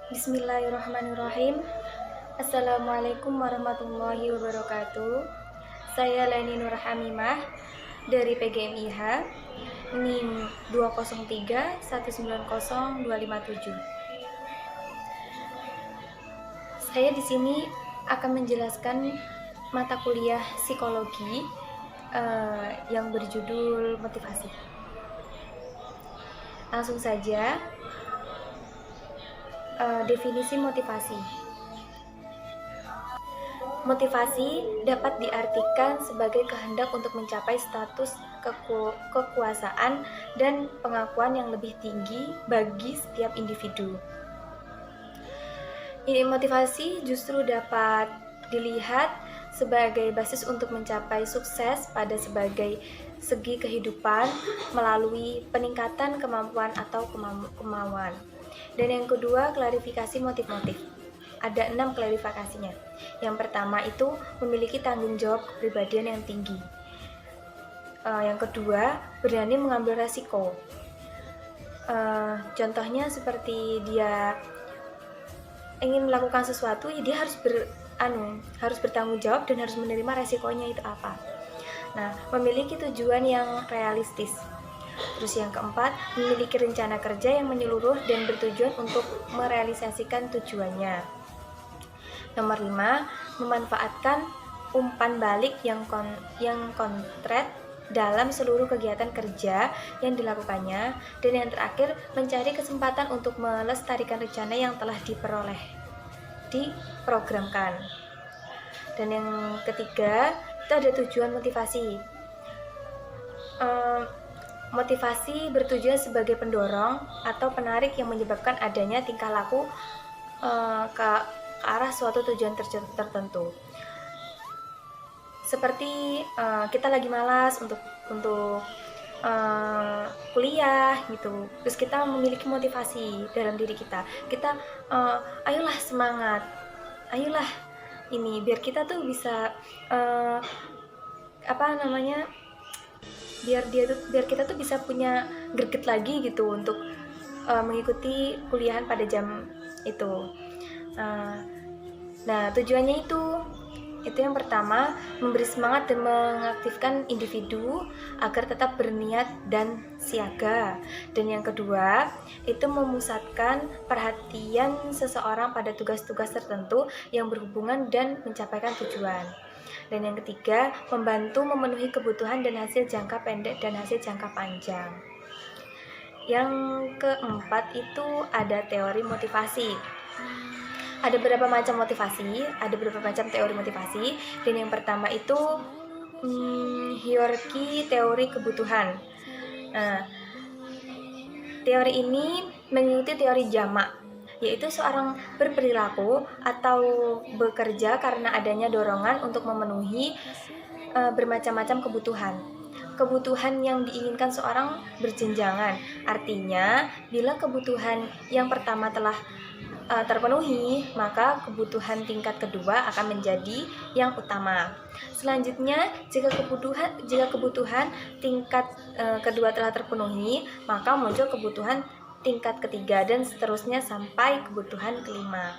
Bismillahirrahmanirrahim. Assalamualaikum warahmatullahi wabarakatuh. Saya Leni Nur Hamimah dari PGMIH NIM 203190257. Saya di sini akan menjelaskan mata kuliah psikologi yang berjudul motivasi. Langsung saja. Definisi motivasi. Motivasi dapat diartikan sebagai kehendak untuk mencapai status kekuasaan dan pengakuan yang lebih tinggi bagi setiap individu. Ini motivasi justru dapat dilihat sebagai basis untuk mencapai sukses pada sebagai segi kehidupan melalui peningkatan kemampuan atau kemauan. Dan yang kedua, klarifikasi motif-motif. Ada 6 klarifikasinya. Yang pertama itu memiliki tanggung jawab kepribadian yang tinggi. Yang kedua, berani mengambil resiko. Contohnya seperti dia ingin melakukan sesuatu, ya dia harus bertanggung jawab dan harus menerima resikonya itu apa. Nah, memiliki tujuan yang realistis. Terus yang keempat, memiliki rencana kerja yang menyeluruh dan bertujuan untuk merealisasikan tujuannya. Nomor 5, memanfaatkan umpan balik yang konkret dalam seluruh kegiatan kerja yang dilakukannya. Dan yang terakhir, mencari kesempatan untuk melestarikan rencana yang telah diprogramkan. Dan yang ketiga, itu ada tujuan motivasi. Motivasi bertujuan sebagai pendorong atau penarik yang menyebabkan adanya tingkah laku ke arah suatu tujuan tertentu. Seperti kita lagi malas untuk kuliah gitu, terus kita memiliki motivasi dalam diri kita. Ayolah semangat, ayolah ini biar kita tuh bisa biar kita tuh bisa punya greget lagi gitu untuk mengikuti kuliahan pada jam itu. Nah, tujuannya itu yang pertama, memberi semangat dan mengaktifkan individu agar tetap berniat dan siaga. Dan yang kedua, itu memusatkan perhatian seseorang pada tugas-tugas tertentu yang berhubungan dan mencapaikan tujuan. Dan yang ketiga, membantu memenuhi kebutuhan dan hasil jangka pendek dan hasil jangka panjang. Yang keempat itu ada teori motivasi. Ada beberapa macam motivasi, ada beberapa macam teori motivasi. Dan yang pertama itu hierarki teori kebutuhan. Nah, teori ini mengikuti teori jamak, yaitu seorang berperilaku atau bekerja karena adanya dorongan untuk memenuhi bermacam-macam kebutuhan. Kebutuhan yang diinginkan seorang berjenjangan. Artinya, bila kebutuhan yang pertama telah terpenuhi, maka kebutuhan tingkat kedua akan menjadi yang utama. Selanjutnya, jika kebutuhan tingkat kedua telah terpenuhi, maka muncul kebutuhan tingkat ketiga dan seterusnya sampai kebutuhan kelima.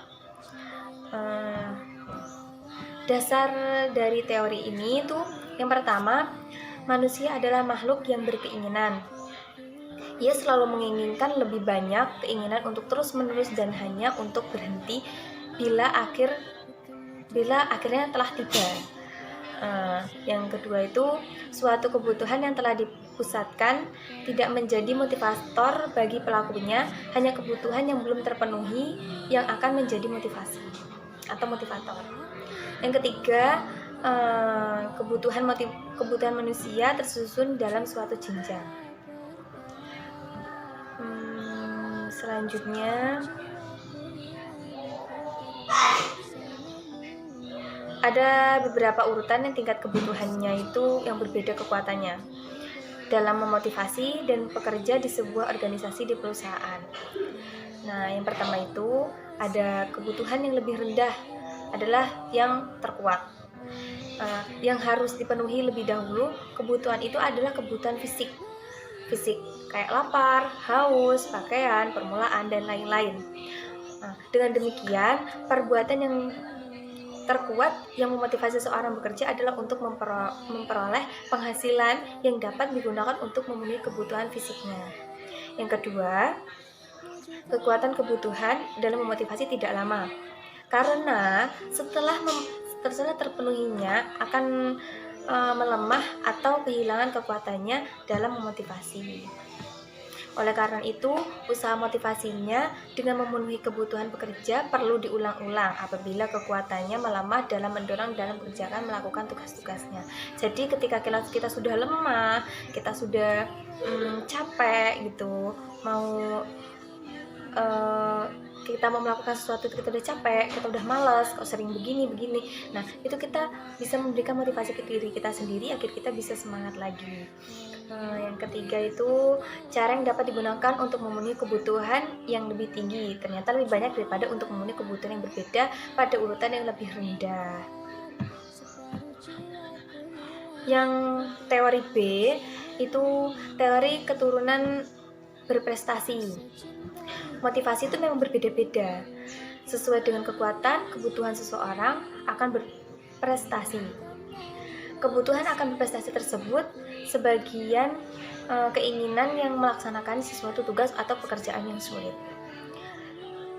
Dasar dari teori ini tuh yang pertama, manusia adalah makhluk yang berkeinginan. Ia selalu menginginkan lebih banyak keinginan untuk terus-menerus dan hanya untuk berhenti bila akhirnya telah tiba. Yang kedua itu, suatu kebutuhan yang telah dipusatkan tidak menjadi motivator bagi pelakunya, hanya kebutuhan yang belum terpenuhi yang akan menjadi motivasi atau motivator. Yang ketiga, kebutuhan manusia tersusun dalam suatu jenjang. Selanjutnya ada beberapa urutan yang tingkat kebutuhannya itu yang berbeda kekuatannya dalam memotivasi dan pekerja di sebuah organisasi di perusahaan. Nah, yang pertama itu ada kebutuhan yang lebih rendah adalah yang terkuat. Yang harus dipenuhi lebih dahulu kebutuhan itu adalah kebutuhan fisik kayak lapar, haus, pakaian, permulaan, dan lain-lain. Nah, dengan demikian, perbuatan yang terkuat yang memotivasi seorang bekerja adalah untuk memperoleh penghasilan yang dapat digunakan untuk memenuhi kebutuhan fisiknya. Yang kedua, kekuatan kebutuhan dalam memotivasi tidak lama, karena setelah terpenuhinya akan melemah atau kehilangan kekuatannya dalam memotivasi. Oleh karena itu, usaha motivasinya dengan memenuhi kebutuhan pekerja perlu diulang-ulang apabila kekuatannya melemah dalam mendorong dalam mengerjakan melakukan tugas-tugasnya. Jadi ketika kita sudah lemah, kita sudah capek gitu, kita mau melakukan sesuatu, kita udah capek, kita udah malas, kok sering begini. Nah, itu kita bisa memberikan motivasi ke diri kita sendiri agar kita bisa semangat lagi. Yang ketiga itu cara yang dapat digunakan untuk memenuhi kebutuhan yang lebih tinggi ternyata lebih banyak daripada untuk memenuhi kebutuhan yang berbeda pada urutan yang lebih rendah. Yang teori B itu teori keturunan berprestasi. Motivasi itu memang berbeda-beda sesuai dengan kekuatan kebutuhan seseorang akan berprestasi. Kebutuhan akan berprestasi tersebut sebagian keinginan yang melaksanakan sesuatu tugas atau pekerjaan yang sulit.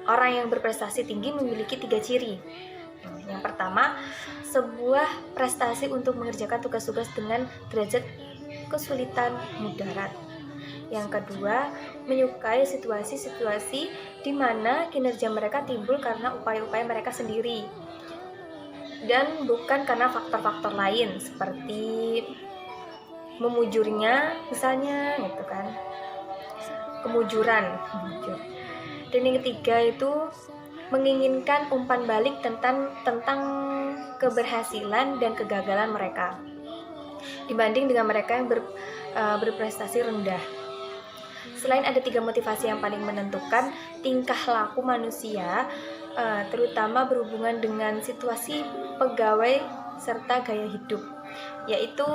Orang yang berprestasi tinggi memiliki 3 ciri. Yang pertama, sebuah prestasi untuk mengerjakan tugas-tugas dengan derajat kesulitan moderat. Yang kedua, menyukai situasi-situasi di mana kinerja mereka timbul karena upaya-upaya mereka sendiri dan bukan karena faktor-faktor lain seperti memujurnya misalnya gitu kan, kemujuran. Dan yang ketiga itu menginginkan umpan balik tentang keberhasilan dan kegagalan mereka dibanding dengan mereka yang berprestasi rendah. Selain ada 3 motivasi yang paling menentukan tingkah laku manusia, terutama berhubungan dengan situasi pegawai serta gaya hidup, yaitu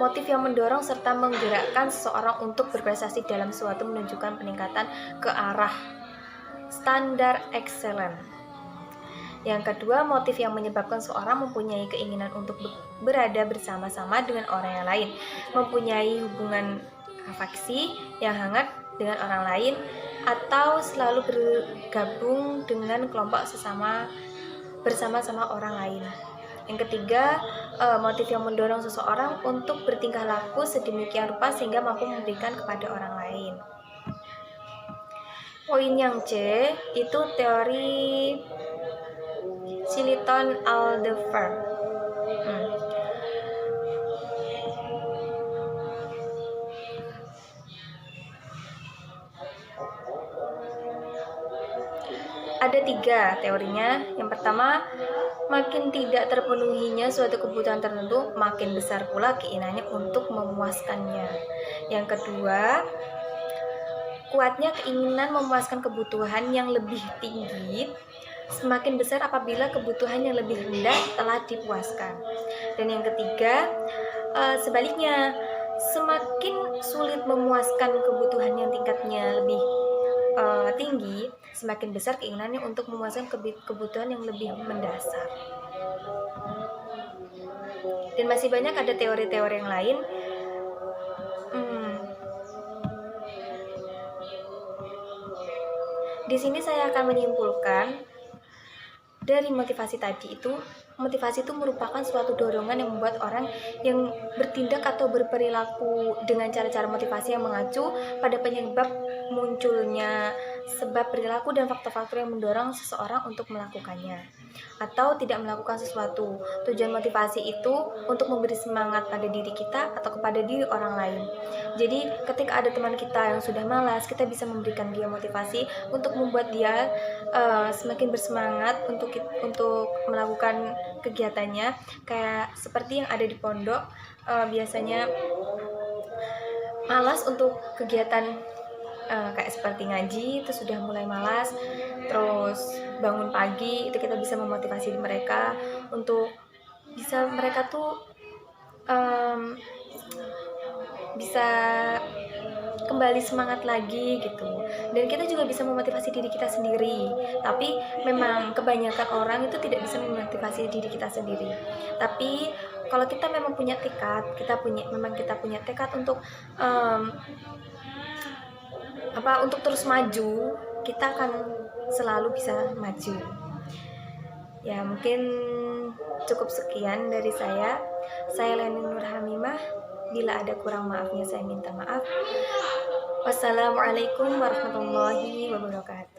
motif yang mendorong serta menggerakkan seseorang untuk berprestasi dalam suatu menunjukkan peningkatan ke arah standar excellent. Yang kedua, motif yang menyebabkan seorang mempunyai keinginan untuk berada bersama-sama dengan orang yang lain, mempunyai hubungan afeksi yang hangat dengan orang lain, atau selalu bergabung dengan kelompok bersama-sama orang lain. Yang ketiga, motif yang mendorong seseorang untuk bertingkah laku sedemikian rupa sehingga mampu memberikan kepada orang lain. Poin yang C itu teori Siliton Alderfer. Ada 3 teorinya. Yang pertama, makin tidak terpenuhinya suatu kebutuhan tertentu, makin besar pula keinginannya untuk memuaskannya. Yang kedua, kuatnya keinginan memuaskan kebutuhan yang lebih tinggi semakin besar apabila kebutuhan yang lebih rendah telah dipuaskan. Dan yang ketiga, sebaliknya, semakin sulit memuaskan kebutuhan yang tingkatnya lebih tinggi, semakin besar keinginannya untuk memuaskan kebutuhan yang lebih mendasar. Dan masih banyak ada teori-teori yang lain. Di sini saya akan menyimpulkan dari motivasi tadi itu, motivasi itu merupakan suatu dorongan yang membuat orang yang bertindak atau berperilaku dengan cara-cara motivasi yang mengacu pada penyebab munculnya sebab perilaku dan faktor-faktor yang mendorong seseorang untuk melakukannya atau tidak melakukan sesuatu. Tujuan motivasi itu untuk memberi semangat pada diri kita atau kepada diri orang lain. Jadi ketika ada teman kita yang sudah malas, kita bisa memberikan dia motivasi untuk membuat dia semakin bersemangat untuk melakukan kegiatannya. Kayak seperti yang ada di pondok, biasanya malas untuk kegiatan kayak seperti ngaji, itu sudah mulai malas. Terus bangun pagi, itu kita bisa memotivasi mereka untuk bisa mereka tuh bisa kembali semangat lagi gitu. Dan kita juga bisa memotivasi diri kita sendiri. Tapi memang kebanyakan orang itu tidak bisa memotivasi diri kita sendiri. Tapi kalau kita memang punya tekad, kita punya tekad untuk untuk terus maju, kita akan selalu bisa maju. Ya, mungkin cukup sekian dari saya. Saya Leni Nur Hamimah. Bila ada kurang maafnya saya minta maaf. Wassalamualaikum warahmatullahi wabarakatuh.